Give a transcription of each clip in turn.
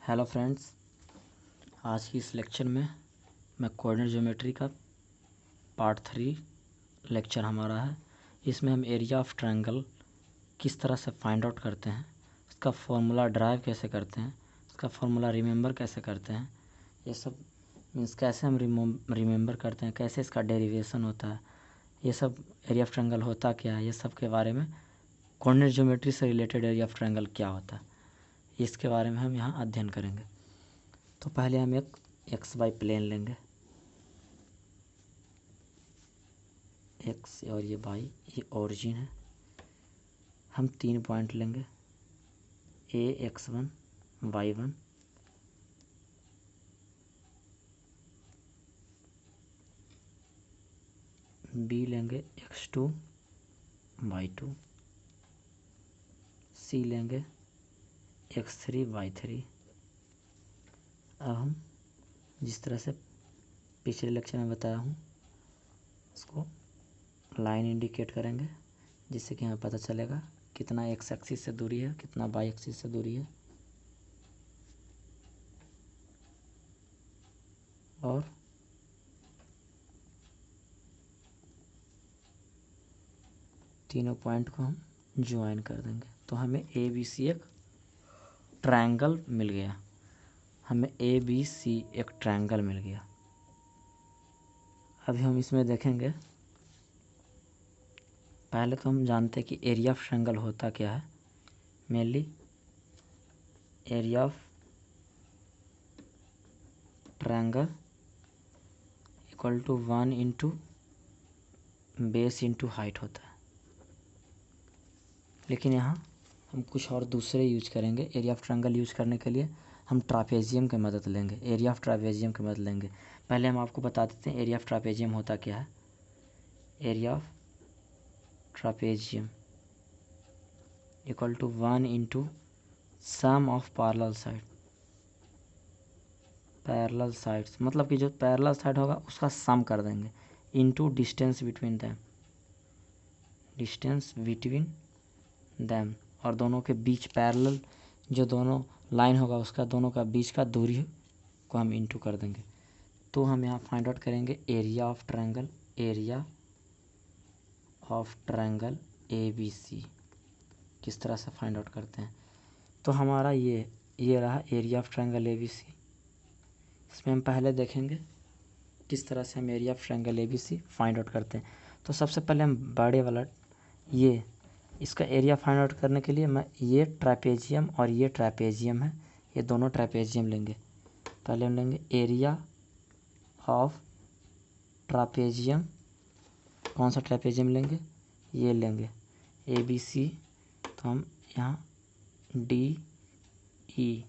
Hello friends, आज की इस लेक्चर में मैं कोऑर्डिनेट ज्योमेट्री का पार्ट 3 लेक्चर हमारा है। इसमें हम एरिया ऑफ ट्रायंगल किस तरह से फाइंड आउट करते हैं, उसका फॉर्मूला ड्राइव कैसे करते हैं, उसका फॉर्मूला रिमेंबर कैसे करते हैं, ये सब मीन्स कैसे हम रिमेंबर करते हैं, कैसे इसका डेरिवेशन होता है, ये सब एरिया ऑफ ट्रायंगल होता क्या है, ये सब के बारे में कोऑर्डिनेट ज्योमेट्री से रिलेटेड एरिया ऑफ ट्रायंगल क्या होता है, इसके बारे में हम यहाँ अध्ययन करेंगे। तो पहले हम एक एक्स वाई प्लेन लेंगे, एक्स और ये वाई, ये ओरिजिन है। हम 3 पॉइंट लेंगे, ए x1 y1, बी लेंगे x2 y2, सी लेंगे x3 y3। अब हम जिस तरह से पिछले लेक्चर में बताया हूँ उसको लाइन इंडिकेट करेंगे, जिससे कि हमें पता चलेगा कितना एक्स एक्सिस से दूरी है, कितना वाई एक्सिस से दूरी है। और तीनों पॉइंट को हम ज्वाइन कर देंगे तो हमें ए बी सी एक ट्रायंगल मिल गया। हमें ए बी सी एक ट्रायंगल मिल गया। अभी हम इसमें देखेंगे, पहले तो हम जानते हैं कि एरिया ऑफ ट्रायंगल होता क्या है। Mainly area of triangle equal to 1 into base into height होता है। लेकिन यहाँ हम कुछ और दूसरे यूज करेंगे। एरिया ऑफ ट्रायंगल यूज करने के लिए हम ट्रापेजियम की मदद लेंगे, एरिया ऑफ ट्रापेजियम की मदद लेंगे। पहले हम आपको बता देते हैं एरिया ऑफ ट्रापेजियम होता क्या है। Area of trapezium equal to 1 into sum of parallel side. Parallel sides मतलब कि जो पैरेलल साइड होगा उसका सम कर देंगे into distance between them, distance between them, और दोनों के बीच पैरेलल जो दोनों लाइन होगा उसका दोनों का बीच का दूरी को हम इंटू कर देंगे। तो हम यहाँ फाइंड आउट करेंगे area of triangle, area of triangle A B C किस तरह से फाइंड आउट करते हैं। तो हमारा ये रहा area of triangle A B C. इसमें हम पहले देखेंगे किस तरह से हम area of triangle A B C find out करते हैं। तो सबसे पहले हम बड़े वाला ये इसका एरिया फाइंड आउट करने के लिए मैं ये ट्रापेजियम और ये ट्रापेजियम है, ये दोनों ट्रापेजियम लेंगे। पहले हम लेंगे एरिया ऑफ ट्रापेजियम। कौन सा ट्रापेजियम लेंगे? ये लेंगे ए बी सी। तो हम यहाँ डी ई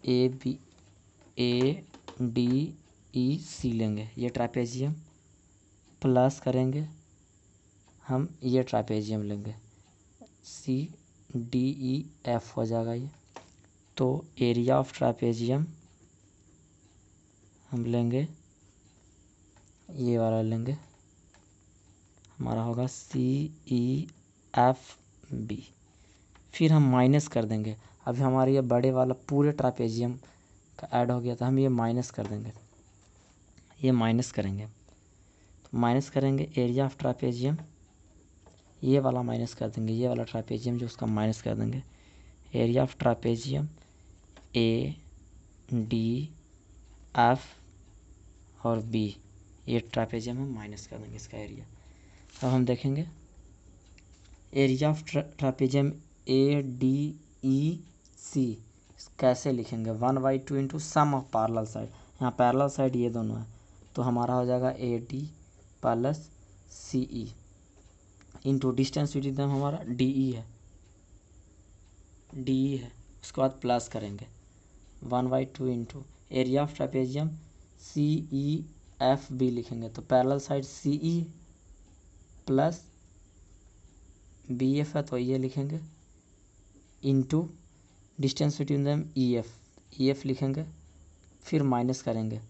ए डी ई सी लेंगे, ये ट्रापेजियम प्लस करेंगे हम ये ट्रापेजियम लेंगे, सी डी ई एफ हो जाएगा ये। तो एरिया ऑफ ट्रापेजियम हम लेंगे, ये वाला लेंगे, हमारा होगा सी ई एफ बी। फिर हम माइनस कर देंगे। अभी हमारे ये बड़े वाला पूरे ट्रापेजियम का ऐड हो गया था, हम ये माइनस कर देंगे, ये माइनस करेंगे। तो माइनस करेंगे एरिया ऑफ ट्रापेजियम, ये वाला माइनस कर देंगे, ये वाला ट्रापेजियम जो उसका माइनस कर देंगे। Area of trapezium A D F और बी, ये ट्रापेजियम हम माइनस कर देंगे इसका एरिया। अब हम देखेंगे area of trapezium A D E C कैसे लिखेंगे। 1/2 into sum of parallel side, यहाँ पैरेलल साइड ये दोनों है, तो हमारा हो जाएगा A D plus C E into distance between them हमारा डी ई है, उसके बाद प्लस करेंगे 1/2 into area of trapezium C E F B लिखेंगे। तो parallel side C E plus B F है तो ये लिखेंगे into distance between them E F लिखेंगे, फिर माइनस करेंगे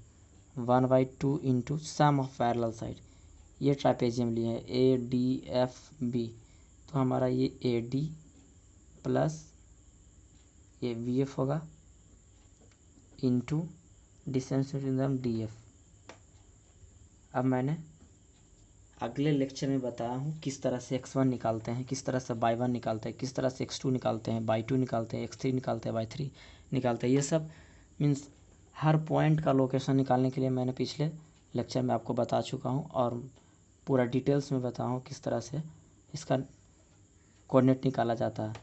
1/2 into sum of parallel side. ये ट्रापेजियम लिए है ए डी एफ बी, तो हमारा ये ए डी प्लस ये वी एफ होगा into distance between them DF। अब मैंने अगले लेक्चर में बताया हूँ किस तरह से x1 निकालते हैं, किस तरह से y1 निकालते हैं, किस तरह से x2 निकालते हैं, y2 निकालते हैं, x3 निकालते हैं, y3 निकालते हैं। ये सब मीन्स हर पॉइंट का लोकेशन निकालने के लिए मैंने पिछले लेक्चर में आपको बता चुका हूँ और पूरा डिटेल्स में बताया हूँ किस तरह से इसका कोऑर्डिनेट निकाला जाता है।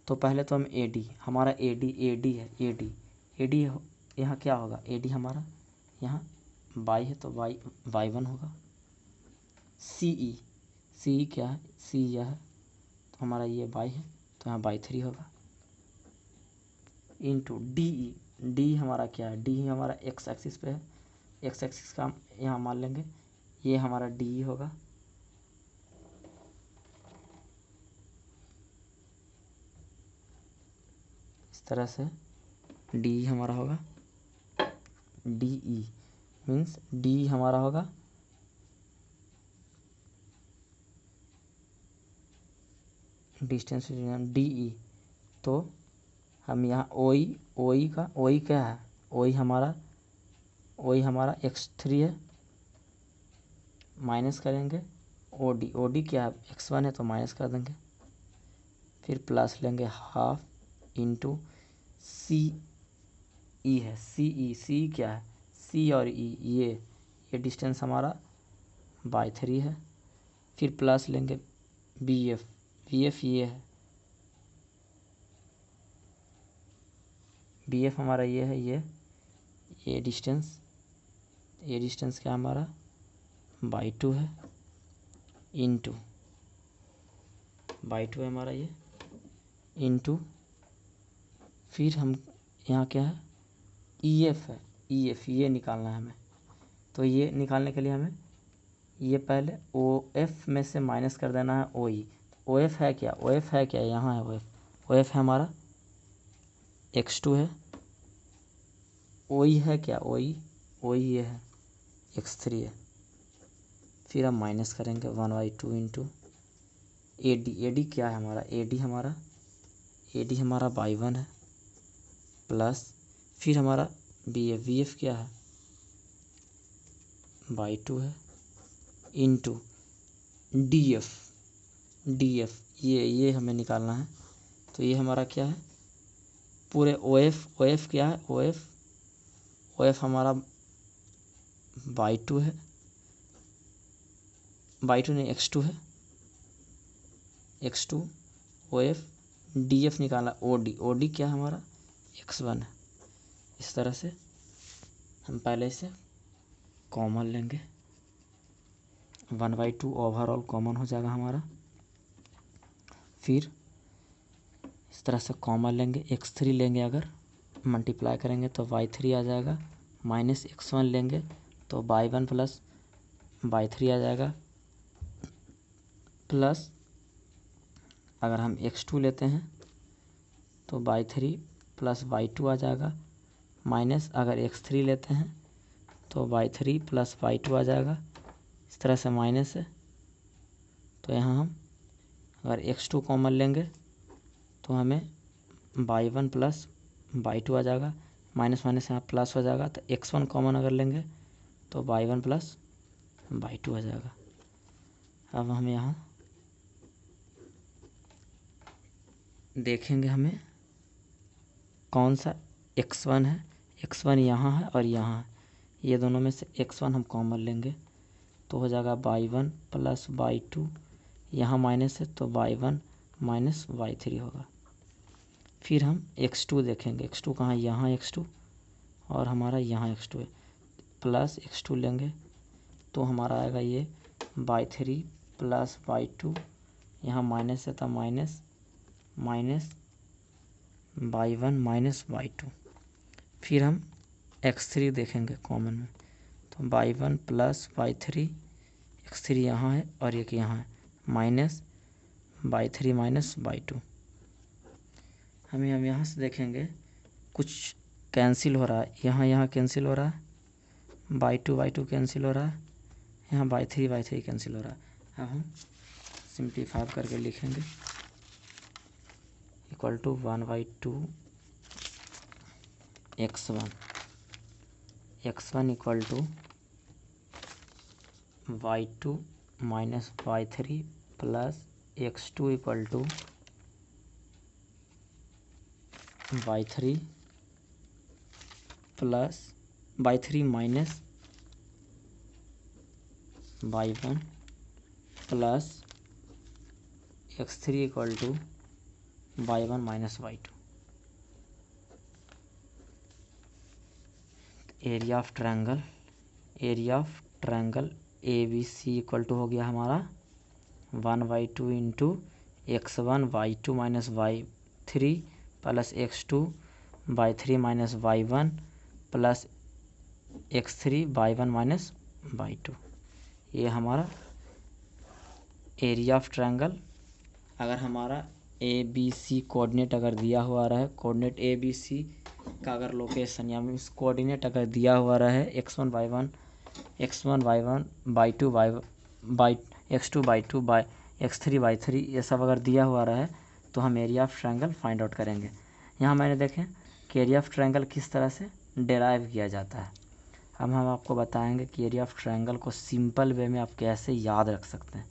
तो पहले तो हम AD, हमारा AD है, AD यहाँ क्या होगा, AD हमारा यहाँ y है तो y1 होगा। CE क्या है, C यह है तो हमारा ये y है तो यहाँ y3 होगा। इंटू D हमारा क्या है, D हमारा x एक्सिस पे है, x एक्सिस का हम यहाँ मान लेंगे, ये हमारा DE होगा। इस तरह से DE हमारा होगा, DE मीन्स D हमारा होगा डिस्टेंस DE। तो हम यहाँ OE क्या है, OE हमारा x3 है, माइनस करेंगे OD क्या है, x1 है तो माइनस कर देंगे, फिर प्लस लेंगे हाफ इंटू CE है, CE क्या है, C और E ये डिस्टेंस हमारा y3 है, फिर प्लस लेंगे BF ये है, BF हमारा ये है, ये डिस्टेंस क्या हमारा y2 है, इंटू y2 है हमारा ये, इंटू फिर हम यहाँ क्या है EF है, EF ये निकालना है हमें। तो ये निकालने के लिए हमें ये पहले OF में से माइनस कर देना है OE। OF है क्या, यहाँ है OF है हमारा x2 है, OE है क्या, OE ये है x3 है। फिर हम माइनस करेंगे 1/2 इंटू AD क्या है हमारा, AD हमारा y1 है, प्लस फिर हमारा BF क्या है y2 है, इंटू DF ये हमें निकालना है। तो ये हमारा क्या है, पूरे OF क्या है, OF हमारा y2 है, y2 नहीं x2 है, x2 OF DF निकालना, OD क्या है हमारा x1 है। इस तरह से हम पहले इसे कॉमन लेंगे, 1/2 ओवरऑल कॉमन हो जाएगा हमारा। फिर इस तरह से कॉमन लेंगे, x3 लेंगे, अगर मल्टीप्लाई करेंगे तो y3 आ जाएगा, माइनस x1 लेंगे तो y1 प्लस y3 आ जाएगा, प्लस अगर हम x2 लेते हैं तो y3 प्लस y2 आ जाएगा, माइनस अगर x3 लेते हैं तो y3 प्लस y2 आ जाएगा। इस तरह से माइनस है तो यहाँ हम अगर x2 कॉमन लेंगे तो हमें y1 प्लस y2 आ जाएगा, माइनस यहाँ प्लस हो जाएगा। तो x1 कॉमन अगर लेंगे तो y1 प्लस y2 आ जाएगा। अब हम यहाँ देखेंगे हमें कौन सा x1 है, x1 यहाँ है और यहाँ है, ये दोनों में से x1 हम कॉमन लेंगे तो हो जाएगा y1 प्लस y2, यहाँ माइनस है तो y1 माइनस y3 होगा। फिर हम x2 देखेंगे, x2 कहाँ है, यहाँ x2 और हमारा यहाँ x2 है, प्लस x2 लेंगे तो हमारा आएगा ये y3 प्लस y2, यहाँ माइनस है तो माइनस y1 माइनस y2। फिर हम x3 देखेंगे कॉमन में तो y1 प्लस y3, x3 यहाँ है और एक यहाँ है, माइनस y3 माइनस y2। हम यहाँ से देखेंगे कुछ कैंसिल हो रहा है, यहाँ कैंसिल हो रहा है, y2 कैंसिल हो रहा है, यहाँ y3 कैंसिल हो रहा है। अब हम सिंप्लीफाई करके लिखेंगे equal to 1/2 x1 x1 equal to y2 minus y3 plus x2 equal to y3 plus y3 minus y1 plus x3 equal to y1 minus y2। Area of triangle A B C equal to हो गया हमारा 1/2 into x1 y2 minus y3 plus x2 y3 minus y1 plus x3 y1 minus y2। ये हमारा area of triangle. अगर हमारा ए B सी coordinate अगर दिया हुआ रहा है, कोऑर्डिनेट ए बी सी का अगर लोकेशन या मीन्स कोऑर्डिनेट अगर दिया हुआ रहा है x1 y1 y2 y x2 y2 by x3 y3 ये सब अगर दिया हुआ रहा है तो हम area of triangle find out करेंगे। यहाँ मैंने देखें कि एरिया ऑफ ट्रायंगल किस तरह से डेराइव किया जाता है। हम आपको बताएंगे कि एरिया ऑफ ट्रायंगल को सिंपल वे में आप कैसे याद रख सकते हैं।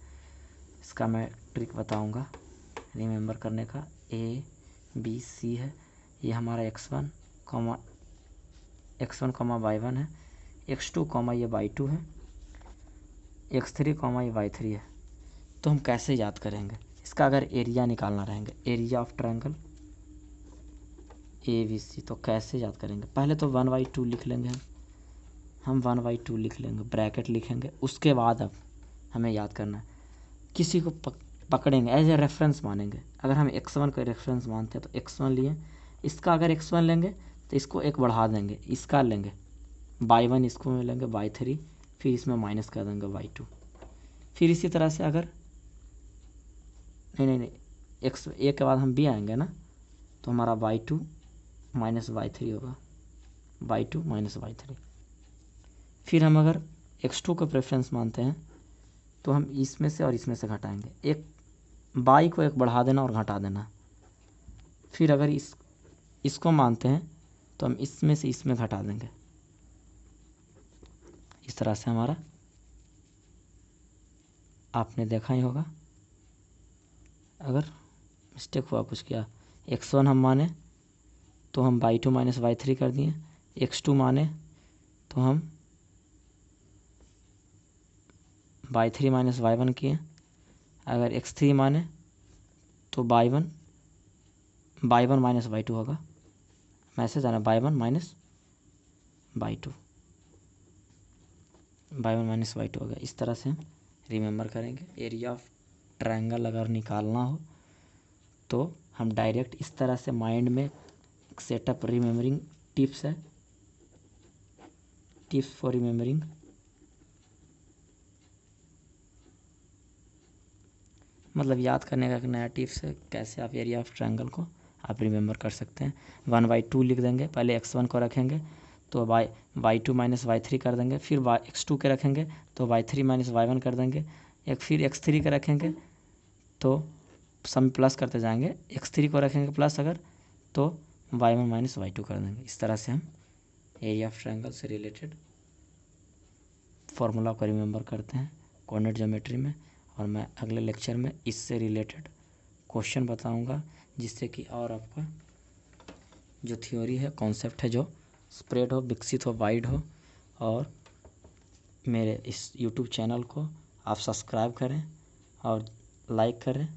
इसका मैं ट्रिक बताऊंगा रिमेंबर करने का। ए बी सी है, ये हमारा x1 y1 है, x2 ये y2 है, x3 ये y3 है। तो हम कैसे याद करेंगे इसका? अगर एरिया निकालना रहेंगे, area of triangle A B C, तो कैसे याद करेंगे? पहले तो 1/2 लिख लेंगे, हम 1/2 लिख लेंगे, ब्रैकेट लिखेंगे। उसके बाद अब हमें याद करना है, किसी को पकड़ेंगे, एज ए रेफरेंस मानेंगे। अगर हम x1 को रेफरेंस मानते हैं तो x1 लिए, इसका अगर x1 लेंगे तो इसको एक बढ़ा देंगे, इसका लेंगे y1, इसको लेंगे y3, फिर इसमें माइनस कर देंगे y2। फिर इसी तरह से अगर नहीं x ए के बाद हम b आएंगे ना, तो हमारा y2 माइनस y3 होगा, y2 माइनस y3। फिर हम अगर x2 को प्रेफरेंस मानते हैं तो हम इसमें से और इसमें से घटाएंगे, एक y को एक बढ़ा देना और घटा देना। फिर अगर इसको मानते हैं तो हम इसमें से इसमें घटा देंगे। इस तरह से हमारा, आपने देखा ही होगा। अगर मिस्टेक हुआ कुछ क्या, x1 हम माने तो हम y2 माइनस y3 कर दिए, x2 माने तो हम y3 माइनस y1 किए, अगर x3 माने तो y1 माइनस y2 होगा। मैसेज आना y1 minus y2 minus y2 होगा। इस तरह से हम रिमेंबर करेंगे। एरिया ऑफ ट्रायंगल अगर निकालना हो तो हम डायरेक्ट इस तरह से माइंड में सेटअप रिमेंबरिंग टिप्स है, टिप्स फॉर रिमेंबरिंग। मतलब याद करने का एक नया टिप्स है, कैसे आप एरिया ऑफ ट्रायंगल को आप रिमेंबर कर सकते हैं। 1/2 लिख देंगे, पहले x1 को रखेंगे तो y2 माइनस y3 कर देंगे, फिर x2 के रखेंगे तो y3 माइनस y1 कर देंगे, फिर x3 के रखेंगे तो सम प्लस करते जाएंगे, x3 को रखेंगे प्लस अगर तो y1 माइनस y2 कर देंगे। इस तरह से हम एरिया ऑफ ट्रायंगल से रिलेटेड फॉर्मूला को रिमेंबर करते हैं कोऑर्डिनेट ज्योमेट्री में। और मैं अगले लेक्चर में इससे रिलेटेड क्वेश्चन बताऊंगा, जिससे कि और आपका जो थ्योरी है, कॉन्सेप्ट है, जो स्प्रेड हो, विकसित हो, वाइड हो। और मेरे इस यूट्यूब चैनल को आप सब्सक्राइब करें और लाइक करें।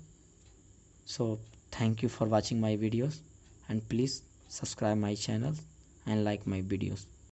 So thank you for watching my videos and please subscribe my channel and like my videos.